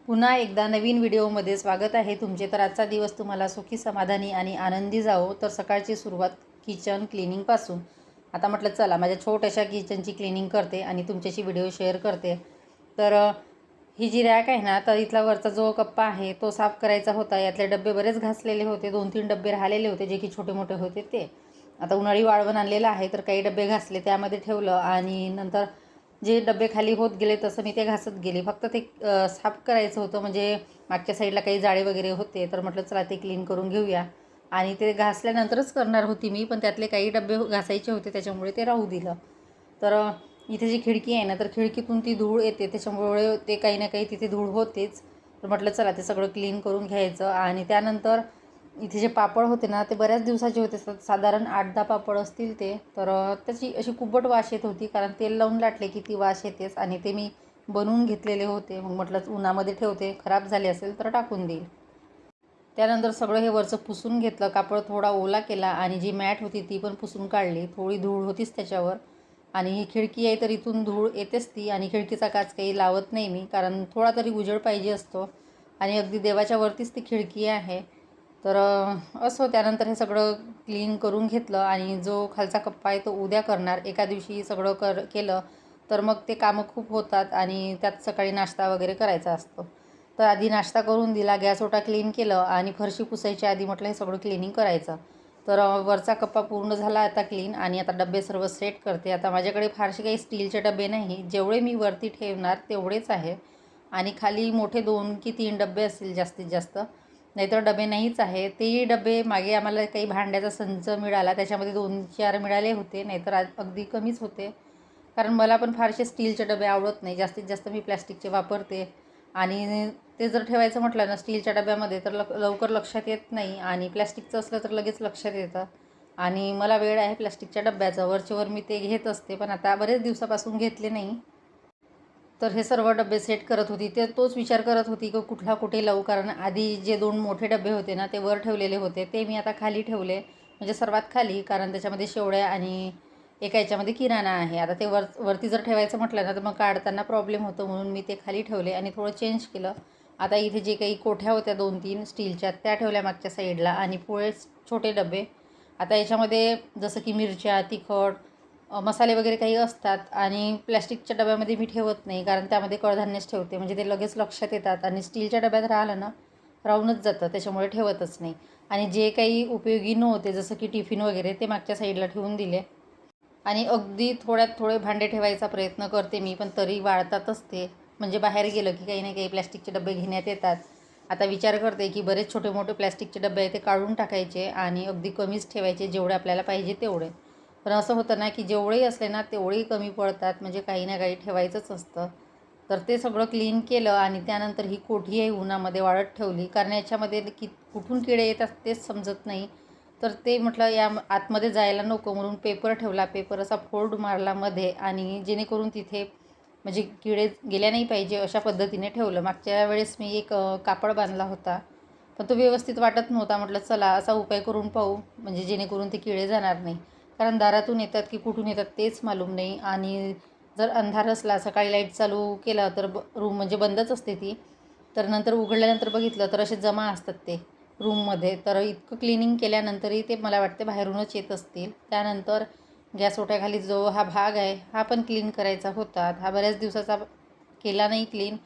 पुन्हा एकदा नवीन व्हिडिओमध्ये स्वागत आहे तुमचे. तर आजचा दिवस तुम्हाला सुखी, समाधानी आणि आनंदी जावो. तर सकाळची सुरुवात किचन क्लिनिंगपासून. आता म्हटलं चला माझ्या छोट्याशा किचनची क्लिनिंग करते आणि तुमच्याशी व्हिडिओ शेअर करते. तर ही जी रॅक आहे ना, तर इथला वरचा जो कप्पा आहे तो साफ करायचा होता. यातले डबे बरेच घासलेले होते, 2-3 डबे राहिलेले होते जे की छोटे मोठे होते ते. आता उन्हाळी वाळवण आणलेलं आहे, तर काही डबे घासले त्यामध्ये ठेवलं आणि नंतर जे डबे खाली होत गेले तसं मी ते घासत गेले. फक्त ते साफ करायचं होतं, म्हणजे मागच्या साईडला काही जाळे वगैरे होते, तर म्हटलं चला ते क्लीन करून घेऊया. आणि ते घासल्यानंतरच करणार होती मी, पण त्यातले काही डबे घासायचे होते त्याच्यामुळे ते राहू दिलं. तर इथे जी खिडकी आहे ना, तर खिडकीतून ती धूळ येते, त्याच्यामुळे ते काही ना काही तिथे धूळ होतेच. तर म्हटलं चला ते सगळं क्लीन करून घ्यायचं. आणि त्यानंतर इथे जे पापड होते ना, ते बऱ्याच दिवसाचे होते, साधारण 8-10 पापड असतील ते. तर त्याची अशी कुबट वास येत होती, कारण तेल लावून लाटले की ती वास येतेच. आणि ते मी बनवून घेतलेले होते. मग म्हटलं उन्हामध्ये ठेवते, खराब झाले असेल तर टाकून देईल. त्यानंतर सगळं हे वरचं पुसून घेतलं, कापड थोडा ओला केला आणि जी मॅट होती ती पण पुसून काढली. थोडी धूळ होतीच त्याच्यावर. आणि ही खिडकी आहे तर इथून धूळ येतेच ती. आणि खिडकीचा काच काही लावत नाही मी, कारण थोडा तरी उजेड पाहिजे असतो. आणि अगदी देवाच्या वरतीच ती खिडकी आहे. तर असं त्यानंतर हे सगळं क्लीन करून घेतलं. आणि जो खालचा कप्पा आहे तो उद्या करणार. एका दिवशी सगळं केलं तर मग ते कामं खूप होतात आणि त्यात सकाळी नाश्ता वगैरे करायचा असतो. तर आधी नाश्ता करून दिला, गॅस ओटा क्लीन केलं आणि फरशी पुसायच्या आधी म्हटलं हे सगळं क्लिनिंग करायचं. तर वरचा कप्पा पूर्ण झाला आता क्लीन. आणि आता डबे सर्व सेट करते. आता माझ्याकडे फारसे काही स्टीलचे डबे नाही, जेवढे मी वरती ठेवणार तेवढेच आहे. आणि खाली मोठे 2 की 3 डबे असतील जास्तीत जास्त, नाहीतर डबे नाहीच आहे. तेही डबे मागे आम्हाला काही भांड्याचा संच मिळाला, त्याच्यामध्ये 2-4 मिळाले होते, नाहीतर अगदी कमीच होते. कारण मला पण फारसे स्टीलचे डबे आवडत नाही, जास्तीत जास्त मी प्लॅस्टिकचे वापरते. आणि ते जर ठेवायचं म्हटलं ना स्टीलच्या डब्यामध्ये तर लवकर लक्षात येत नाही, आणि प्लॅस्टिकचं असलं तर लगेच लक्षात येतं. आणि मला वेळ आहे प्लॅस्टिकच्या डब्याचा, वरचेवर मी ते घेत असते, पण आता बरेच दिवसापासून घेतले नाही. तर हे सर्व डबे सेट करत होती. ते तोच विचार करत होती की कुठला कुठे लावू, कारण आधी जे 2 मोठे डबे होते ना ते वर ठेवलेले होते, ते मी आता खाली ठेवले, म्हणजे सर्वात खाली, कारण त्याच्यामध्ये शेवड्या आणि एका याच्यामध्ये किराणा आहे. आता ते वरती जर ठेवायचं म्हटलं ना तर मग काढताना प्रॉब्लेम होतो, म्हणून मी ते खाली ठेवले आणि थोडं चेंज केलं. आता इथे जे काही कोठ्या होत्या 2-3 स्टीलच्या त्या ठेवल्या मागच्या साईडला, आणि पोळे छोटे डबे. आता याच्यामध्ये जसं की मिरच्या, तिखट, मसाले वगैरे काही असतात. आणि प्लॅस्टिकच्या डब्यामध्ये मी ठेवत नाही, कारण त्यामध्ये कडधान्यच ठेवते, म्हणजे ते लगेच लक्षात येतात. आणि स्टीलच्या डब्यात राहिलं ना राहूनच जातं, त्याच्यामुळे ठेवतच नाही. आणि जे काही उपयोगी नव्हते जसं की टिफिन वगैरे ते मागच्या साईडला ठेवून दिले. आणि अगदी थोड्यात थोडे भांडे ठेवायचा प्रयत्न करते मी, पण तरी वाढतातच ते. म्हणजे बाहेर गेलं की काही ना काही प्लॅस्टिकचे डबे घेण्यात येतात. आता विचार करते की बरेच छोटे मोठे प्लॅस्टिकचे डबे आहे ते काढून टाकायचे आणि अगदी कमीच ठेवायचे, जेवढे आपल्याला पाहिजे तेवढे. पण असं होतं ना की जेवढेही असले ना तेवढेही कमी पडतात, म्हणजे काही ना काही ठेवायचंच असतं. तर ते सगळं क्लीन केलं आणि त्यानंतर ही कोठी आहे उन्हामध्ये वाळत ठेवली, कारण याच्यामध्ये कुठून किडे येतात तेच समजत नाही. तर ते म्हटलं या आतमध्ये जायला नको, म्हणून पेपर ठेवला, पेपर असा फोल्ड मारला मध्ये, आणि जेणेकरून तिथे म्हणजे किडे गेल्या नाही पाहिजे अशा पद्धतीने ठेवलं. मागच्या वेळेस मी एक कापड बांधला होता, पण तो व्यवस्थित वाटत नव्हता. म्हटलं चला असा उपाय करून पाहू, म्हणजे जेणेकरून ते किडे जाणार नाही, कारण दारातून येतात की कुठून येतात तेच मालूम नाही. आणि जर अंधार असला, सकाळी लाईट चालू केला तर रूम म्हणजे बंदच असते ती, तर नंतर उघडल्यानंतर बघितलं तर असे जमा असतात ते रूममध्ये. तर इतकं क्लिनिंग केल्यानंतरही ते मला वाटते बाहेरूनच येत असतील. त्यानंतर गॅस ओट्याखाली जो हा भाग आहे हा पण क्लीन करायचा होता. हा बऱ्याच दिवसाचा केला नाही क्लीन,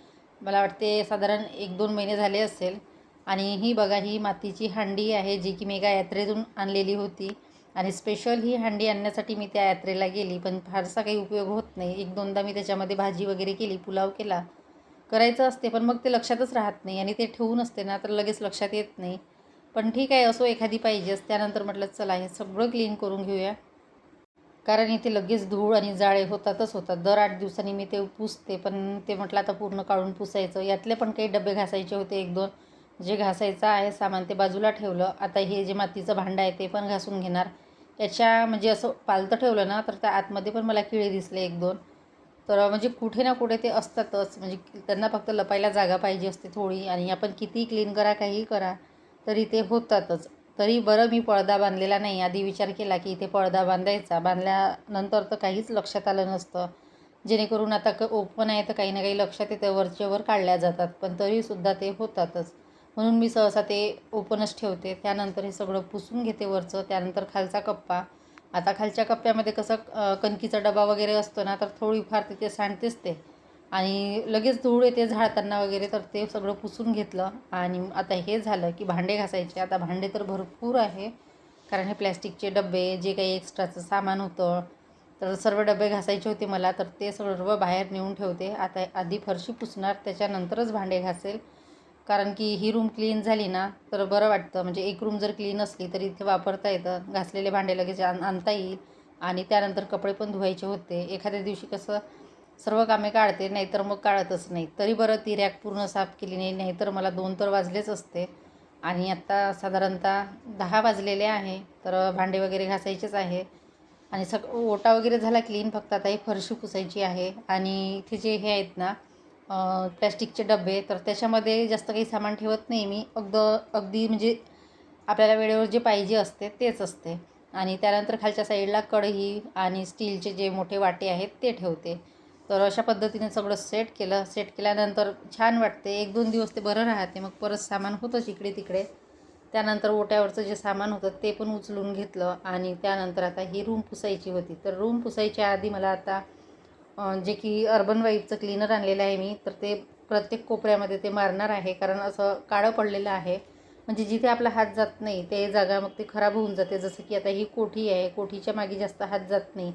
मला वाटते साधारण 1-2 महिने झाले असेल. आणि ही बघा, ही मातीची हांडी आहे जी की मी एका यात्रेतून आणलेली होती. आणि स्पेशल ही हांडी आणण्यासाठी मी त्या यात्रेला गेली, पण फारसा काही उपयोग होत नाही. 1-2दा मी त्याच्यामध्ये भाजी वगैरे केली, पुलाव केला, करायचं असते, पण मग ते लक्षातच राहत नाही. आणि ते ठेवून असते ना तर लगेच लक्षात येत नाही. पण ठीक आहे, असो, एखादी पाहिजेच. त्यानंतर म्हटलं चला हे सगळं क्लीन करून घेऊया, कारण इथे लगेच धूळ आणि जाळे होतातच होतात. दर 8 दिवसांनी मी ते पुसते, पण ते म्हटलं आता पूर्ण काढून पुसायचं. यातले पण काही डबे घासायचे होते, 1-2 जे घासायचं आहे सामान ते बाजूला ठेवलं. आता हे जे मातीचं भांडं आहे ते पण घासून घेणार. याच्या म्हणजे असं पालतं ठेवलं ना तर त्या आतमध्ये पण मला किडे दिसले 1-2. तर म्हणजे कुठे ना कुठे ते असतातच, म्हणजे त्यांना फक्त लपायला जागा पाहिजे असते थोडी. आणि आपण कितीही क्लीन करा, काहीही करा, तरी ते होतातच. तरी बरं मी पडदा बांधलेला नाही. आधी विचार केला की इथे पडदा बांधायचा, बांधल्यानंतर तर काहीच लक्षात आलं नसतं. जेणेकरून आता ओपन आहे तर काही ना काही लक्षात येतं, वरचेवर काढल्या जातात, पण तरीसुद्धा ते होतातच. म्हणून मी सहसा ते ओपनच ठेवते. त्यानंतर हे सगळं पुसून घेते वरचं. त्यानंतर खालचा कप्पा. आता खालच्या कप्प्यामध्ये कसं कणकीचा डबा वगैरे असतो ना, तर थोडीफार तिथे सांडतेच ते आणि लगेच धूळ येते झाडताना वगैरे, तर ते सगळं पुसून घेतलं. आणि आता हे झालं की भांडे घासायचे. आता भांडे तर भरपूर आहे, कारण हे प्लॅस्टिकचे डबे जे काही एक्स्ट्राचं सामान होतं, तर सर्व डबे घासायचे होते मला, तर ते सर्व बाहेर नेऊन ठेवते. आता आधी फरशी पुसणार, त्याच्यानंतरच भांडे घासेल. कारण की ही रूम क्लीन झाली ना तर बरं वाटतं. म्हणजे एक रूम जर क्लीन असली तरी इथे वापरता येतं, घासलेले भांडे लगेच आणता येईल. आणि त्यानंतर कपडे पण धुवायचे होते. एखाद्या दिवशी कसं सर्व कामे काढते, नाहीतर मग काढतच नाही. तरी बरं ती रॅक पूर्ण साफ केली नाही, नाहीतर मला 2 तर वाजलेच असते. आणि आत्ता साधारणतः 10 वाजलेले आहे, तर भांडे वगैरे घासायचेच आहे. आणि ओटा वगैरे झाला क्लीन, फक्त आता ही फरशी पुसायची आहे. आणि इथे जे हे आहेत ना प्लॅस्टिकचे डबे, तर त्याच्यामध्ये जास्त काही सामान ठेवत नाही मी. अगदी म्हणजे आपल्याला वेळेवर जे पाहिजे असते तेच असते. आणि त्यानंतर खालच्या साईडला कढई आणि स्टीलचे जे मोठे वाटे आहेत ते ठेवते. तर अशा पद्धतीने सगळं सेट केलं. सेट केल्यानंतर छान वाटते. 1-2 दिवस ते बरं राहते. मग परत सामान होतंच इकडे तिकडे. त्यानंतर ओट्यावरचं जे सामान होतं ते पण उचलून घेतलं. आणि त्यानंतर आता ही रूम पुसायची होती. तर रूम पुसायच्या आधी मला आता जे की अर्बन वाईपचं क्लीनर आणलेलं आहे मी, तर ते प्रत्येक कोपऱ्यामध्ये ते मारणार आहे. कारण असं काळं पडलेलं आहे, म्हणजे जिथे आपला हात जात नाही ते जागा मग ते खराब होऊन जाते. जसं की आता ही कोठी आहे, कोठीच्या मागे जास्त हात जात नाही,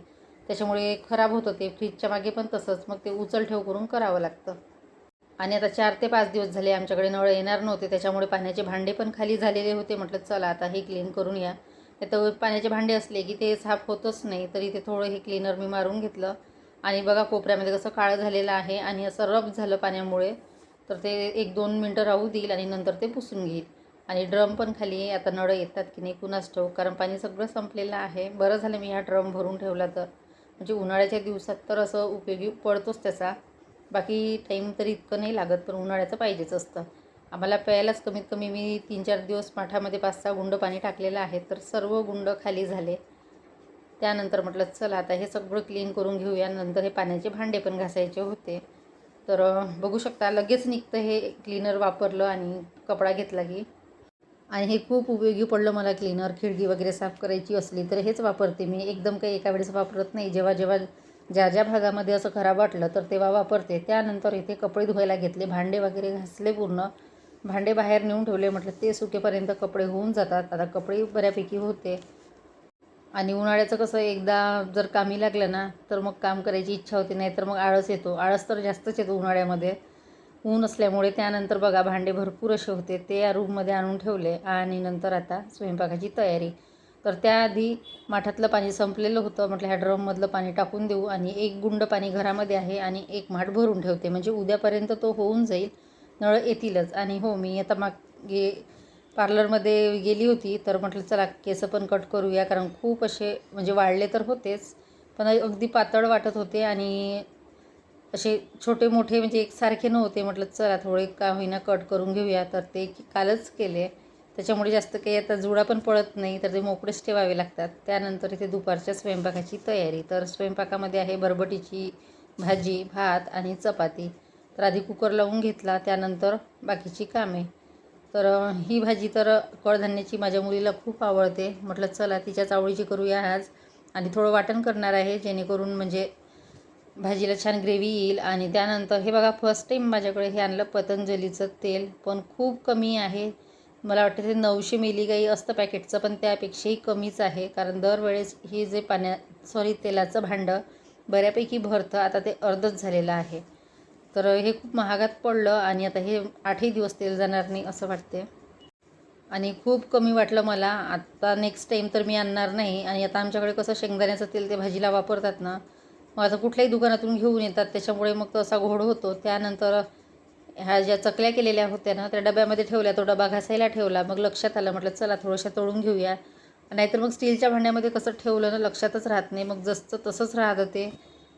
त्याच्यामुळे खराब होतं ते. फ्रीजच्या मागे पण तसंच, मग ते उचल ठेव करून करावं लागतं. आणि आता 4 ते 5 दिवस झाले आमच्याकडे नळ येणार नव्हते, त्याच्यामुळे पाण्याचे भांडे पण खाली झालेले होते. म्हटलं चला आता हे क्लीन करून या. तर पाण्याचे भांडे असले की ते साफ होतच नाही, तरी ते थोडं हे क्लीनर मी मारून घेतलं. आणि बघा कोपऱ्यामध्ये कसं काळं झालेलं आहे आणि असं रफ झालं पाण्यामुळे, तर ते 1-2 मिनटं राहू देईल आणि नंतर ते पुसून घेईल. आणि ड्रम पण खाली आहे. आता नळ येतात की नाही कुणास ठाऊक, कारण पाणी सगळं संपलेलं आहे. बरं झालं मी हा ड्रम भरून ठेवला, तर म्हणजे उन्हाळ्याच्या दिवसात तर असं उपयोगी पडतोच त्याचा. बाकी टाईम तरी इतकं नाही लागत, पण उन्हाळ्याचं पाहिजेच असतं. आम्हाला प्यायलाच कमीत कमी मी 3-4 दिवस माठामध्ये 5-6 गुंड पाणी टाकलेलं आहे, तर सर्व गुंड खाली झाले. त्यानंतर म्हटलं चला आता हे सगळं क्लीन करून घेऊया. नंतर हे पाण्याचे भांडे पण घासायचे होते. तर बघू शकता लगेच निघतं हे क्लीनर वापरलं आणि कपडा घेतला की. आणि हे खूप उपयोगी पडलं मला क्लीनर. खिडकी वगैरे साफ करायची असली तर हेच वापरते मी. एकदम काही एका वेळेस वापरत नाही. जेव्हा जेव्हा ज्या ज्या भागामध्ये असं खराब वाटलं तर तेव्हा वापरते. त्यानंतर इथे कपडे धुवायला घेतले. भांडे वगैरे घासले पूर्ण. भांडे बाहेर नेऊन ठेवले. म्हटलं ते सुकेपर्यंत कपडे होऊन जातात. आता कपडे बऱ्यापैकी होते. आणि उन्हाळ्याचं कसं एकदा जर कामी लागलं ना तर मग काम करायची इच्छा होते, नाही तर मग आळस येतो. आळस तर जास्तच येतो उन्हाळ्यामध्ये, ऊन असल्यामुळे. त्यानंतर बघा भांडे भरपूर असे होते, ते या रूममध्ये आणून ठेवले. आणि नंतर आता स्वयंपाकाची तयारी. तर त्याआधी माठातलं पाणी संपलेलं होतं. म्हटलं ह्या ड्रममधलं पाणी टाकून देऊ. आणि 1 गुंड पाणी घरामध्ये आहे आणि 1 माठ भरून ठेवते, म्हणजे उद्यापर्यंत तो होऊन जाईल. नळ येतीलच. आणि हो, मी आता मागे पार्लरमध्ये गेली होती, तर म्हटलं चला केस पण कट करूया, कारण खूप असे म्हणजे वाढले तर होतेच, पण अगदी पातळ वाटत होते आणि असे छोटे मोठे म्हणजे एकसारखे नव्हते. म्हटलं चला थोडे का होईना कट करून घेऊया, तर ते कालच केले. त्याच्यामुळे जास्त काही आता जुडा पण पडत नाही, तर ते मोकळेच ठेवावे लागतात. त्यानंतर इथे दुपारच्या स्वयंपाकाची तयारी. तर स्वयंपाकामध्ये आहे बरबटीची भाजी, भात आणि चपाती. तर आधी कुकर लावून घेतला, त्यानंतर बाकीची कामे. तर ही भाजी तर कडधान्याची माझ्या मुलीला खूप आवडते. म्हटलं चला तिच्याच आवडीची करूया आज. आणि थोडं वाटण करणार आहे, जेणेकरून म्हणजे भाजीला छान ग्रेव्ही येईल. आणि त्यानंतर हे बघा फर्स्ट टाईम माझ्याकडे हे आणलं पतंजलीचं तेल, पण खूप कमी आहे. मला वाटतं ते 900 मिली काही असतं पॅकेटचं, पण त्यापेक्षाही कमीच आहे. कारण दरवेळेस ही जे तेलाचं भांडं बऱ्यापैकी भरतं, आता ते अर्धच झालेलं आहे. तर हे खूप महागात पडलं आणि आता हे 8ही दिवस तेल जाणार नाही असं वाटते. आणि खूप कमी वाटलं मला. आता नेक्स्ट टाईम तर मी आणणार नाही. आणि आता आमच्याकडे कसं शेंगदाण्याचं तेल ते भाजीला वापरतात ना, मग आता कुठल्याही दुकानातून घेऊन येतात, त्याच्यामुळे मग तसा घोड होतो. त्यानंतर ह्या ज्या चकल्या केलेल्या होत्या ना, त्या डब्यामध्ये ठेवल्या. तो डबा घासायला ठेवला. मग लक्षात आलं, म्हटलं चला थोड्याशा तळून घेऊया. नाहीतर मग स्टीलच्या भांड्यामध्ये कसं ठेवलं ना लक्षातच राहत नाही, मग जसं तसंच राहतं ते.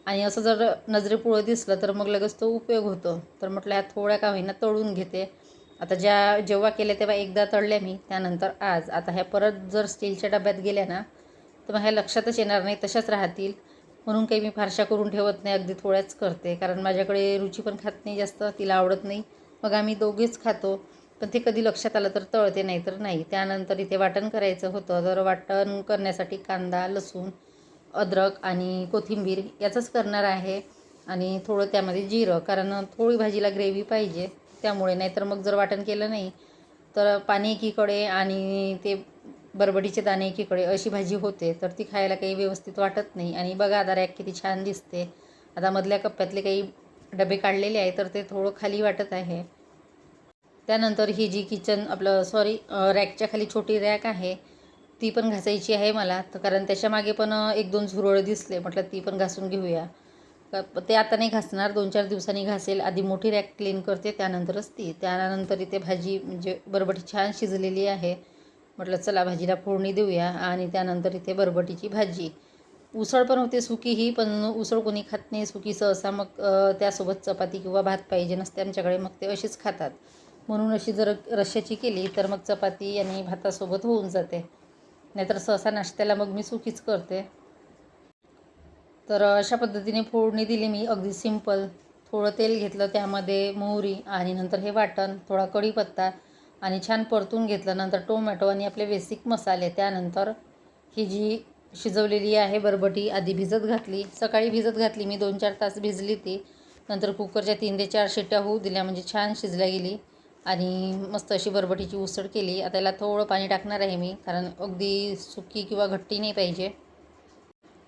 आणि असं जर नजरेपुढं दिसलं तर मग लगेच तो उपयोग होतो. तर म्हटलं ह्या थोड्या का होईना तळून घेते. आता जेव्हा केल्या तेव्हा एकदा तळल्या मी, त्यानंतर आता ह्या परत जर स्टीलच्या डब्यात गेल्या ना तर मग ह्या लक्षातच येणार नाही, तशाच राहतील. म्हणून काही मी फारशा करून ठेवत नाही, अगदी थोड्याच करते, कारण माझ्याकडे रुची पण खात नाही जास्त, तिला आवडत नाही. मग आम्ही दोघेच खातो. पण ते कधी लक्षात आलं तर तळते, नाही तर नाही. त्यानंतर इथे वाटण करायचं होतं, तर वाटण करण्यासाठी कांदा, लसूण, अद्रक आणि कोथिंबीर याचंच करणार आहे. आणि थोडं त्यामध्ये जिरं, कारण थोडी भाजीला ग्रेव्ही पाहिजे, त्यामुळे. नाहीतर मग जर वाटण केलं नाही तर पाणी एकीकडे आणि ते बरबटीचे दाणे एकीकडे अशी भाजी होते, तर ती खायला काही व्यवस्थित वाटत नाही. आणि बघा आता रॅक किती छान दिसते. आता मधल्या कप्प्यातले काही डबे काढलेले आहे, तर ते थोडं खाली वाटत आहे. त्यानंतर ही जी किचन आपलं रॅकच्या खाली छोटी रॅक आहे, ती पण घासायची आहे मला. तर कारण त्याच्यामागे पण 1-2 झुरळ दिसले, म्हटलं ती पण घासून घेऊया. ते आता नाही घासणार, 2-4 दिवसांनी घासेल. आधी मोठी रॅक क्लीन करते, त्यानंतरच ती. त्यानंतर इथे भाजी म्हणजे बरबटी छान शिजलेली आहे. म्हटलं चला भाजीला फोडणी देऊया. आणि त्यानंतर इथे बरबटीची भाजी. उसळ पण होते सुकी ही, पण उसळ कोणी खात नाही सुकी सहसा. मग त्यासोबत चपाती किंवा भात पाहिजे नसते आमच्याकडे, मग ते अशीच खातात. म्हणून अशी जर रश्श्याची केली तर मग चपाती आणि भातासोबत होऊन जाते. नाहीतर सहसा नाश्त्याला मग मी सुकीच करते. तर अशा पद्धतीने फोडणी दिली मी, अगदी सिंपल. थोडं तेल घेतलं, त्यामध्ये मोहरी आणि नंतर हे वाटण, थोडा कढीपत्ता आणि छान परतून घेतलं. नंतर टोमॅटो आणि आपले बेसिक मसाले. त्यानंतर ही जी शिजवलेली आहे बरबटी, आधी भिजत घातली, सकाळी भिजत घातली मी, 2-4 तास भिजली ती. नंतर कुकरच्या 3 ते 4 शिट्ट्या होऊ दिल्या, म्हणजे छान शिजल्या गेली. आणि मस्त अशी बरबटीची उसळ केली. आता याला थोडं पाणी टाकणार आहे मी, कारण अगदी सुकी किंवा घट्टी नाही पाहिजे.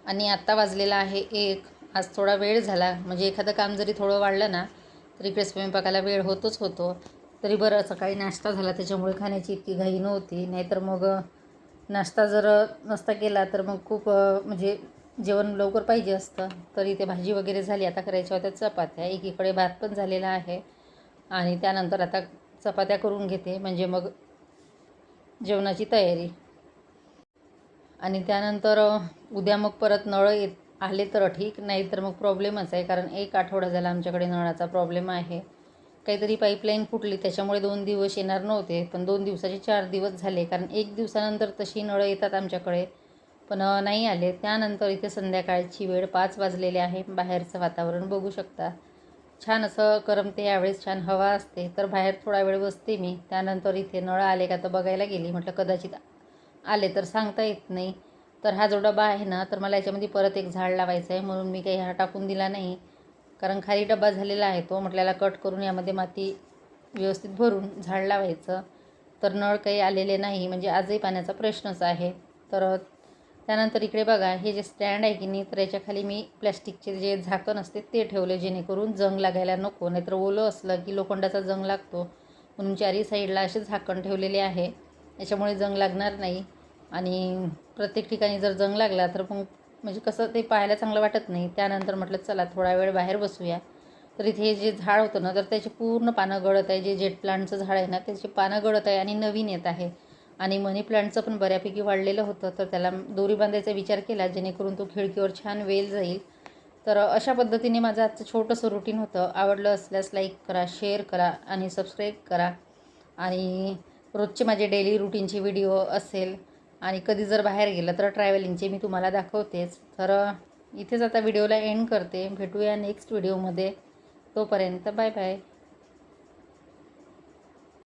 आणि आत्ता वाजलेला आहे 1. आज थोडा वेळ झाला, म्हणजे एखादं काम जरी थोडं वाढलं ना, तर इकडे स्वयंपाकाला वेळ होतोच होतो. तरी बरं सकाळी नाश्ता झाला, त्याच्यामुळे खाण्याची इतकी घाई नव्हती. नाहीतर मग नाश्ता जर नसता केला तर मग खूप म्हणजे जेवण लवकर पाहिजे असतं. तर इथे भाजी वगैरे झाली, आता करायच्या होत्या चपात्या. एकीकडे भात पण झालेला आहे आणि त्यानंतर आता चपात्या करून घेते, म्हणजे मग जेवणाची तयारी. आणि त्यानंतर उद्या मग परत नळ आले तर ठीक, नाही तर मग प्रॉब्लेमच आहे. कारण 1 आठवडा झाला आमच्याकडे नळाचा प्रॉब्लेम आहे. काहीतरी पाईपलाईन फुटली, त्याच्यामुळे 2 दिवस येणार नव्हते, पण 2 दिवसाचे 4 दिवस झाले. कारण 1 दिवसानंतर तशी नळं येतात आमच्याकडे, पण नाही आले. त्यानंतर इथे संध्याकाळची वेळ 5 वाजलेले आहे. बाहेरचं वातावरण बघू शकता, छान असं करमते. यावेळेस छान हवा असते, तर बाहेर थोडा वेळ बसते मी. त्यानंतर इथे नळ आले का तर बघायला गेली. म्हटलं कदाचित आले तर सांगता येत नाही. तर हा जो डबा आहे ना, तर मला याच्यामध्ये परत एक झाड लावायचं आहे, म्हणून मी काही हा टाकून दिला नाही. कारण खाली डबा झालेला आहे तो, म्हटल्याला कट करून यामध्ये माती व्यवस्थित भरून झाड लावायचं. तर नळ काही आलेले नाही, म्हणजे आजही पाण्याचा प्रश्नच आहे. तर त्यानंतर इकडे बघा, हे जे स्टँड आहे की नाही, तर याच्या खाली मी प्लॅस्टिकचे जे झाकण असते ते ठेवले, जेणेकरून जंग लागायला नको. नाहीतर ओलं असलं की लोखंडाचा जंग लागतो, म्हणून चारी साईडला असे झाकण ठेवलेले आहे. याच्यामुळे जंग लागणार नाही. आणि प्रत्येक ठिकाणी जर जंग लागला तर मग म्हणजे कसं ते पाहायला चांगलं वाटत नाही. त्यानंतर म्हटलं चला थोडा वेळ बाहेर बसूया. तर इथे जे झाड होतं ना, तर त्याची पूर्ण पानं गळत आहे. जे जेट प्लांटचं झाड आहे ना, त्याची पानं गळत आहे आणि नवीन येत आहे. आणि मनी प्लांटचं पण बऱ्यापैकी वाढलेलं होतं, तर त्याला दोरी बांधायचा विचार केला, जेणेकरून तो खिडकीवर छान वेल जाईल. तर अशा पद्धतीने माझं आजचं छोटंसं रुटीन होतं. आवडलं असल्यास लाईक करा, शेअर करा आणि सबस्क्राईब करा. आणि रोजचे माझे डेली रुटीनचे व्हिडिओ असेल, आणि कधी जर बाहेर गेलं तर ट्रॅव्हलिंगचे मी तुम्हाला दाखवतेच. तर इथेच आता व्हिडिओला एंड करते. भेटूया नेक्स्ट व्हिडिओमध्ये. तोपर्यंत बाय बाय.